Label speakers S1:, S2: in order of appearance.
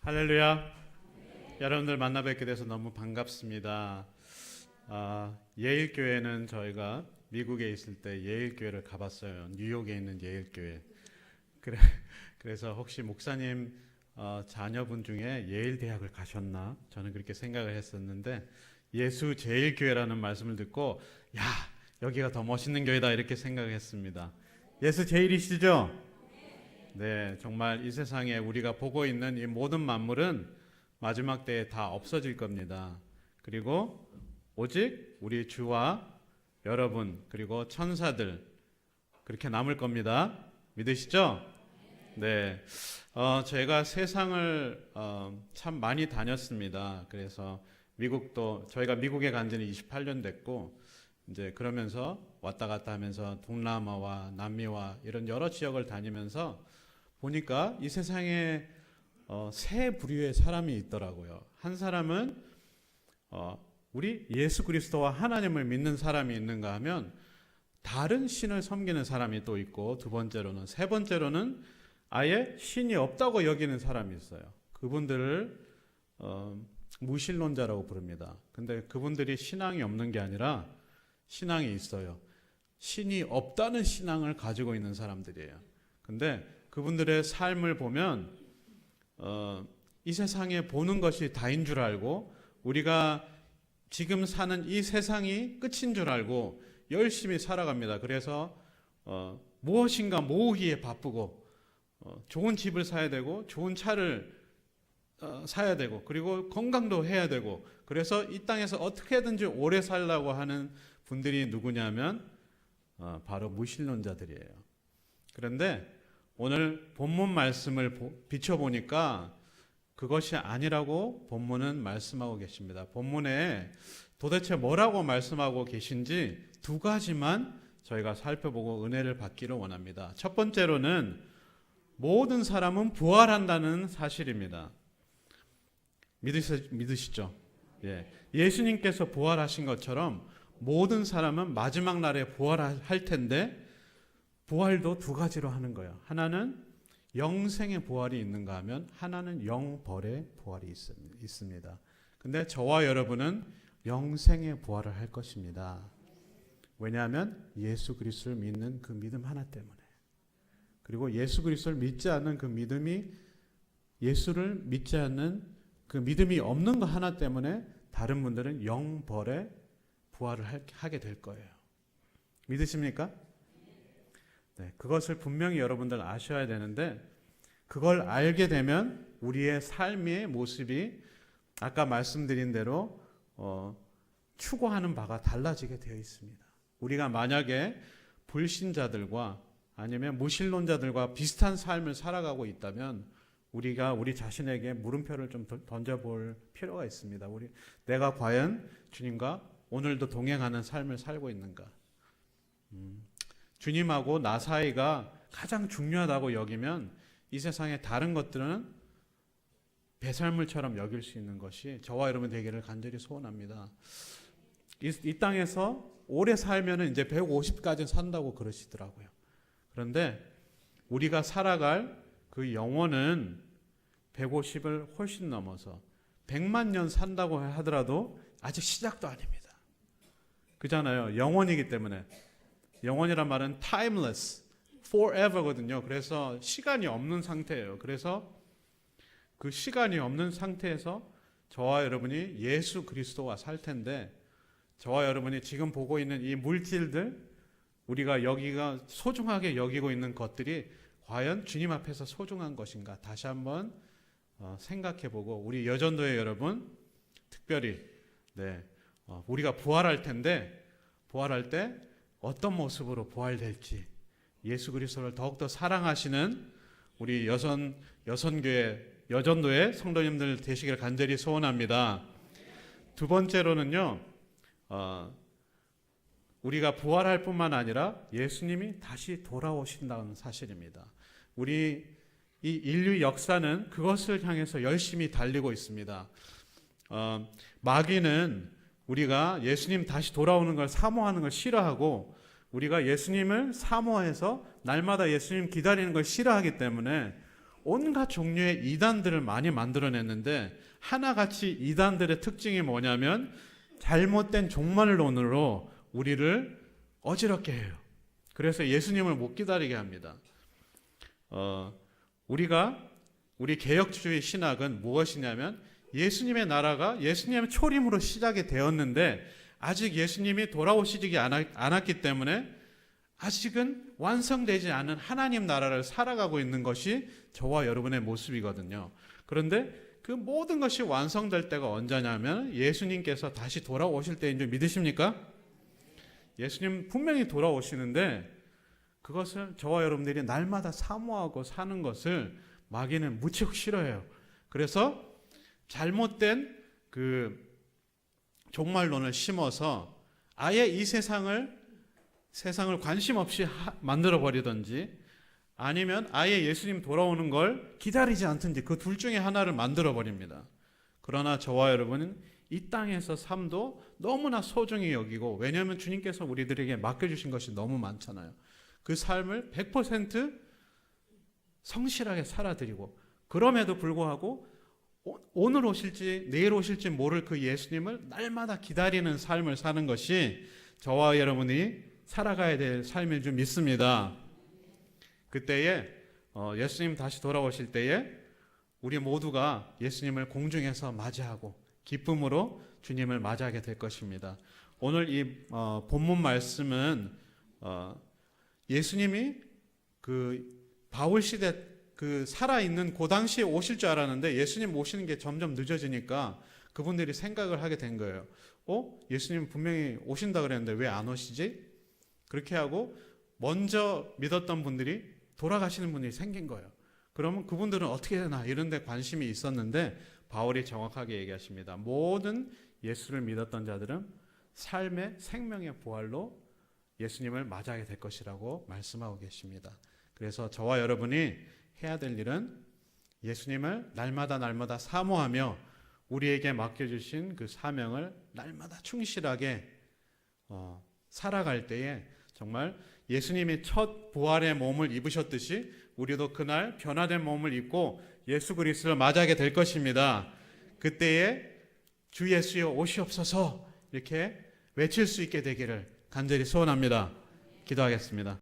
S1: 할렐루야. 여러분들 만나 뵙게 돼서 너무 반갑습니다. 예일교회는 저희가 미국에 있을 때 예일교회를 가봤어요. 뉴욕에 있는 예일교회. 그래서 혹시 목사님 자녀분 중에 예일대학을 가셨나? 저는 그렇게 생각을 했었는데 예수제일교회라는 말씀을 듣고 야, 여기가 더 멋있는 교회다 이렇게 생각을 했습니다. 예수제일이시죠? 네, 정말 이 세상에 우리가 보고 있는 이 모든 만물은 마지막 때에 다 없어질 겁니다. 그리고 오직 우리 주와 여러분 그리고 천사들 그렇게 남을 겁니다. 믿으시죠? 네, 제가 세상을 참 많이 다녔습니다. 그래서 저희가 미국에 간 지는 28년 됐고 이제 그러면서 왔다 갔다 하면서 동남아와 남미와 이런 여러 지역을 다니면서 보니까 이 세상에 세 부류의 사람이 있더라고요. 한 사람은 우리 예수 그리스도와 하나님을 믿는 사람이 있는가 하면 다른 신을 섬기는 사람이 또 있고 세 번째로는 아예 신이 없다고 여기는 사람이 있어요. 그분들을 무신론자라고 부릅니다. 근데 그분들이 신앙이 없는 게 아니라 신앙이 있어요. 신이 없다는 신앙을 가지고 있는 사람들이에요. 근데 그분들의 삶을 보면 이 세상에 보는 것이 다인 줄 알고 우리가 지금 사는 이 세상이 끝인 줄 알고 열심히 살아갑니다. 그래서 무엇인가 모으기에 바쁘고 좋은 집을 사야 되고 좋은 차를 사야 되고 그리고 건강도 해야 되고 그래서 이 땅에서 어떻게든지 오래 살려고 하는 분들이 누구냐면 바로 무신론자들이에요. 그런데 오늘 본문 말씀을 비춰보니까 그것이 아니라고 본문은 말씀하고 계십니다. 본문에 도대체 뭐라고 말씀하고 계신지 두 가지만 저희가 살펴보고 은혜를 받기를 원합니다. 첫 번째로는 모든 사람은 부활한다는 사실입니다. 믿으시죠? 예. 예수님께서 부활하신 것처럼 모든 사람은 마지막 날에 부활할 텐데 부활도 두 가지로 하는 거예요. 하나는 영생의 부활이 있는가 하면 하나는 영벌의 부활이 있습니다. 근데 저와 여러분은 영생의 부활을 할 것입니다. 왜냐하면 예수 그리스도를 믿는 그 믿음 하나 때문에. 그리고 예수 그리스도를 믿지 않는 그 믿음이 예수를 믿지 않는 그 믿음이 없는 것 하나 때문에 다른 분들은 영벌의 부활을 하게 될 거예요. 믿으십니까? 네, 그것을 분명히 여러분들 아셔야 되는데 그걸 알게 되면 우리의 삶의 모습이 아까 말씀드린 대로 추구하는 바가 달라지게 되어 있습니다. 우리가 만약에 불신자들과 아니면 무신론자들과 비슷한 삶을 살아가고 있다면 우리가 우리 자신에게 물음표를 좀 던져볼 필요가 있습니다. 내가 과연 주님과 오늘도 동행하는 삶을 살고 있는가? 주님하고 나 사이가 가장 중요하다고 여기면 이 세상의 다른 것들은 배설물처럼 여길 수 있는 것이 저와 여러분 되기를 간절히 소원합니다. 이 땅에서 오래 살면 이제 150까지 산다고 그러시더라고요. 그런데 우리가 살아갈 그 영혼은 150을 훨씬 넘어서 100만 년 산다고 하더라도 아직 시작도 아닙니다. 그잖아요. 영혼이기 때문에. 영혼이란 말은 timeless, forever거든요. 그래서 시간이 없는 상태예요. 그래서 그 시간이 없는 상태에서 저와 여러분이 예수 그리스도와 살 텐데 저와 여러분이 지금 보고 있는 이 물질들 우리가 여기가 소중하게 여기고 있는 것들이 과연 주님 앞에서 소중한 것인가 다시 한번 생각해보고 우리 여전도의 여러분 특별히 우리가 부활할 텐데 부활할 때 어떤 모습으로 부활될지 예수 그리스도를 더욱더 사랑하시는 우리 여전도의 성도님들 되시길 간절히 소원합니다. 두 번째로는요, 우리가 부활할 뿐만 아니라 예수님이 다시 돌아오신다는 사실입니다. 우리 이 인류 역사는 그것을 향해서 열심히 달리고 있습니다. 마귀는 우리가 예수님 다시 돌아오는 걸 사모하는 걸 싫어하고 우리가 예수님을 사모해서 날마다 예수님 기다리는 걸 싫어하기 때문에 온갖 종류의 이단들을 많이 만들어냈는데 하나같이 이단들의 특징이 뭐냐면 잘못된 종말론으로 우리를 어지럽게 해요. 그래서 예수님을 못 기다리게 합니다. 우리 개혁주의 신학은 무엇이냐면 예수님의 나라가 예수님의 초림으로 시작이 되었는데 아직 예수님이 돌아오시지 않았기 때문에 아직은 완성되지 않은 하나님 나라를 살아가고 있는 것이 저와 여러분의 모습이거든요. 그런데 그 모든 것이 완성될 때가 언제냐면 예수님께서 다시 돌아오실 때인 줄 믿으십니까? 예수님 분명히 돌아오시는데 그것을 저와 여러분들이 날마다 사모하고 사는 것을 마귀는 무척 싫어해요. 그래서 잘못된 그 종말론을 심어서 아예 이 세상을 관심 없이 만들어 버리든지 아니면 아예 예수님 돌아오는 걸 기다리지 않든지 그 둘 중에 하나를 만들어 버립니다. 그러나 저와 여러분은 이 땅에서 삶도 너무나 소중히 여기고, 왜냐하면 주님께서 우리들에게 맡겨주신 것이 너무 많잖아요. 그 삶을 100% 성실하게 살아드리고, 그럼에도 불구하고 오늘 오실지 내일 오실지 모를 그 예수님을 날마다 기다리는 삶을 사는 것이 저와 여러분이 살아가야 될 삶인 줄 믿습니다. 그때에 예수님 다시 돌아오실 때에 우리 모두가 예수님을 공중에서 맞이하고 기쁨으로 주님을 맞이하게 될 것입니다. 오늘 이 본문 말씀은 예수님이 그 바울 시대 그 살아있는 그 당시에 오실 줄 알았는데 예수님 오시는 게 점점 늦어지니까 그분들이 생각을 하게 된 거예요. 예수님 분명히 오신다 그랬는데 왜 안 오시지? 그렇게 하고 먼저 믿었던 분들이 돌아가시는 분이 생긴 거예요. 그러면 그분들은 어떻게 되나 이런 데 관심이 있었는데 바울이 정확하게 얘기하십니다. 모든 예수를 믿었던 자들은 삶의 생명의 부활로 예수님을 맞이하게 될 것이라고 말씀하고 계십니다. 그래서 저와 여러분이 해야 될 일은 예수님을 날마다 사모하며 우리에게 맡겨주신 그 사명을 날마다 충실하게 살아갈 때에 정말 예수님이 첫 부활의 몸을 입으셨듯이 우리도 그날 변화된 몸을 입고 예수 그리스도를 맞이하게 될 것입니다. 그때에 주 예수여 오시옵소서 이렇게 외칠 수 있게 되기를 간절히 소원합니다. 기도하겠습니다.